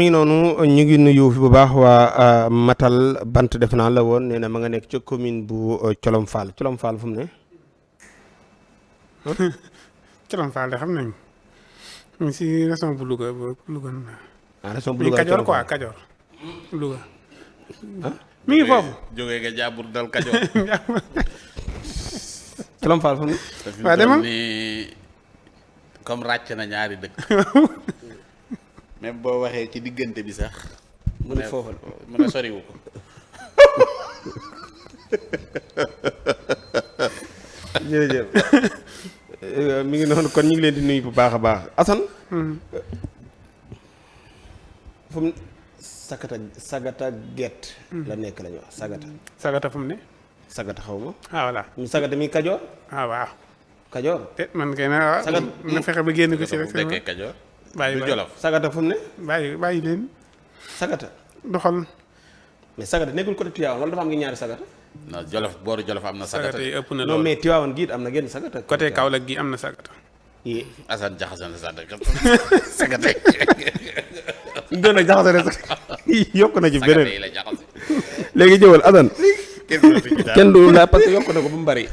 mi ngi noonu ñu ngi nuyu bu baax waa Matal bant def naa la woon nee na ma nga nekk ca commune bu Colom Fall fu mu ne. Colom Fall de xam nañ mu ngi si région bu Louga Louga. Région bu Louga Kajoor quoi Kajoor Louga. mi ngi foofu. jógee nga jàmbur dal Kajoor. Colom Fall fu mu ne. waaw demal comme ràcc na ñaari dëkk. même boo waxee ci diggante bi sax. mu ne foofu la mu ne soriwu ko. jërëjëf mi ngi noonu kon ñu ngi leen di nuyu bu baax a baax Assane. fu mu sagata gett la nekk la ñu wax sagata fu mu ne. sagata xaw ma. voilà. mu sagata mi Kajoor. waaw. Kajoor. man kay na sagat na fexe ba génn ko ci rek. dekkee Kajoor. bàyyi du Jolof. sagata fu mu ne. bàyyi leen. sagata. doxal. mais sagata nekkul côté Tivaouane wala dafa am ngi ñaari sagata. non Jolof booru Jolof am na sagata. sagata yi ëpp na non loolu. mais Tivaouane giit am na genn sagata. côté Kaolack gi am na sagata. yi Assane jaxase na sagata. ñu doon a jaxase rek yokk na ci sagata yi beneen la jaxase. léegi jëwal Assane kenn du la parce que yokk na ko ba mu bari.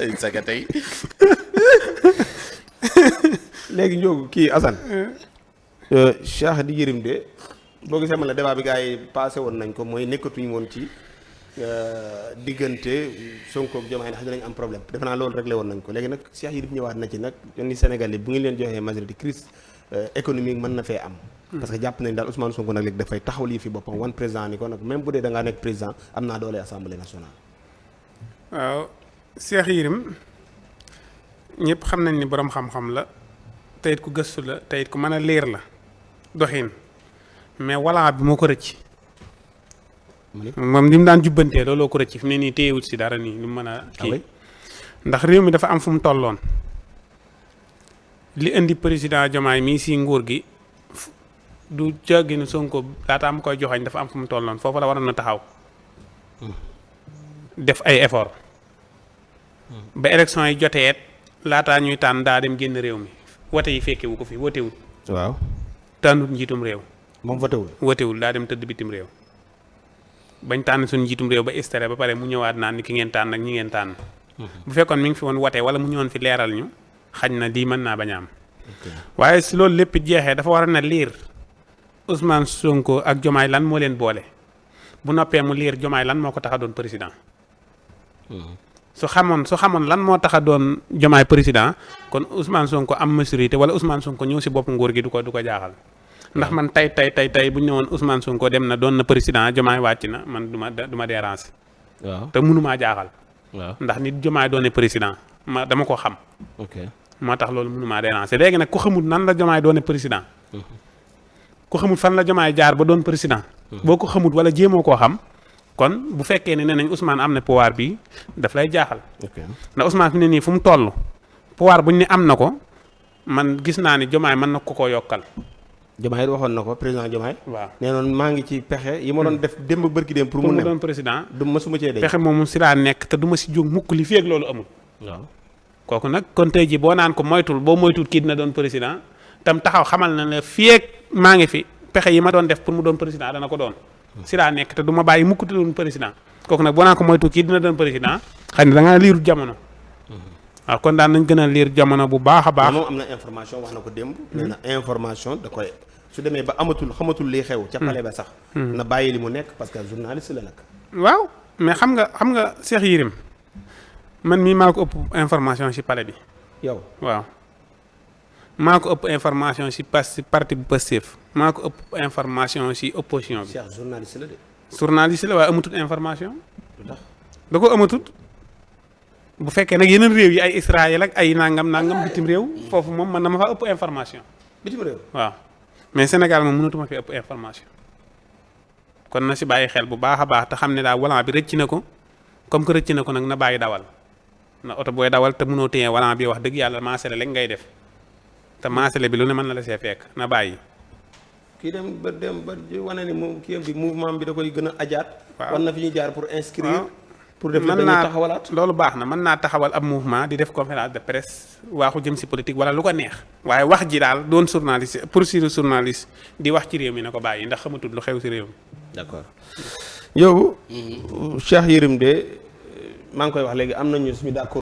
ay sagata yi. léegi Ndiogou kii Assane. Cheikh di Yérim de boo gisee man la débat bi gars yi passé woon nañ ko mooy nekkatuñu woon ci diggante Sonko ak Diomaye ndax dinañ am problème defe naa loolu réglé woon nañ ko léegi nag Cheikh Yérim ñëwaat na ci nag ni Sénégal yi bu ngeen leen joxee majorité crise économique mën na fee am. parce que jàpp nañ daal Ousmane Sonko nag léegi dafay taxawal yi fi boppam wan président ni ko nag même bu dee da ngaa nekk président am naa doole assemblée nationale. waaw Cheikh Yérim ñëpp xam nañ ni borom xam-xam la teyit ku gëstu la teyit ku mën a leer la doxin mais walaa bi moo ko rëcc. moom li mu daan jubbantee looloo ko rëcc fi mu ne nii téyewut si dara nii lu mu mën a kii ndax réew mi dafa am fu mu tolloon li indi président Diomaye mii si nguur gi du jàgginu Sonko laataa mu koy joxañ dafa am fu mu tolloon foofu la waroon na taxaw def ay effort ba élection yi joteet laataa ñuy tànn daa dem génn réew mi wote yi fekkewu ko fi wotewul waaw tànnut njiitum réew moom votewul wotewul daa dem tëdd bitim réew bañ tànn suñu njiitum réew ba istere ba pare mu ñëwaat naan ni ki ngeen tànn ak ñi ngeen tànn bu fekkoon mi ngi fi woon wote wala mu ñëwoon fi leeral ñu xañ na lii mën naa bañ a am waaye si loolu lépp jeexee dafa war a na liir Ousmane Sonko ak Diomaye lan moo leen boole bu noppee mu liir Diomaye lan moo ko tax a doon président su xamoon lan moo tax a doon Diomaye président kon Ousmane Sonko am maturité wala Ousmane Sonko ñëw si bopp nguur gi du ko jaaxal ndax man tey bu ñu ñëwoon Ousmane Sonko dem na doon na président Diomaye wàcc na man du ma déranger. waaw te mënumaa jaaxal. waaw ndax nit Diomaye doone président dama ko xam. ok moo tax loolu mënumaa déranger léegi nag ku xamul nan la Diomaye doone président. ku xamul fan la Diomaye jaar ba doon président. boo ko xamul wala jéemoo koo xam. kon bu fekkee ne nee nañ Ousmane am na pouvoir bi daf lay jaaxal. ndax Ousmane fi ne nii fu mu toll pouvoir buñ ne am na ko man gis naa ni Diomaye mën na ko yokkal. Diomaye waxoon na ko président Diomaye. waaw nee noonu maa ngi ci pexe yi ma doon def démb bërki dem pour mu doon président du ma suma cee dee. pexe moomu si laa nekk te du ma si jóg mukk li fi ak loolu amul. waaw kooku nag kon tey jii boo naan ko boo moytul kii dina doon président tam taxaw xamal na ne fii ak maa ngi fi pexe yi ma doon def pour mu doon président dana ko doon. si laa nekk te du ma bàyyi mukk te doon président kooku nag boo naan ko moytul kii dina doon président xëy na da ngaa liiru jamono. waaw kon daan nañ gën a liir jamono bu baax a baax. moom am na information wax na ko démb. nee na information da koy su demee ba xamatul liy xew. ca pale ba sax. na bàyyi li mu nekk parce que journaliste la nag. waaw mais xam nga Cheikh Yérim man mii maa ko ëpp information si pale bi. yow waaw maa ko ëpp information si parti bu Pastef maa ko ëpp information si opposition bi. Cheikh journaliste la de. journaliste la waaye amatut information. lu tax da ko amatut. bu fekkee nag yeneen réew yi ay Israël ak ay nangam bitim réew foofu moom man na ma fa ëpp information. bitim réew waaw mais Sénégal moom mënatuma fi ëpp information. kon na si bàyyi xel bu baax a baax te xam ne daal volant bi rëcc na ko comme que rëcc na ko nag na bàyyi dawal na oto booy dawal te mënoo téye volant bi wax dëgg yàlla maasale léegi ngay def te maasale bi lu ne mën na la see fekk na bàyyi. kii dem ba wane ni moom kii bi mouvement bi da koy gën a ajaat. waaw war na fi ñuy jaar pour inscrire. pour def mën dañuy naa taxawalaat. loolu baax na mën naa taxawal ab mouvement di def conférence de presse waaxu jëm si politique wala lu ko neex waaye wax ji daal doon journaliste poursuivre journaliste di wax ci réew mi na ko bàyyi ndax xamatul lu xew si réew mi. d'accord yow. Cheikh Yérim de maa ngi koy wax léegi am nañu suñu d'accord.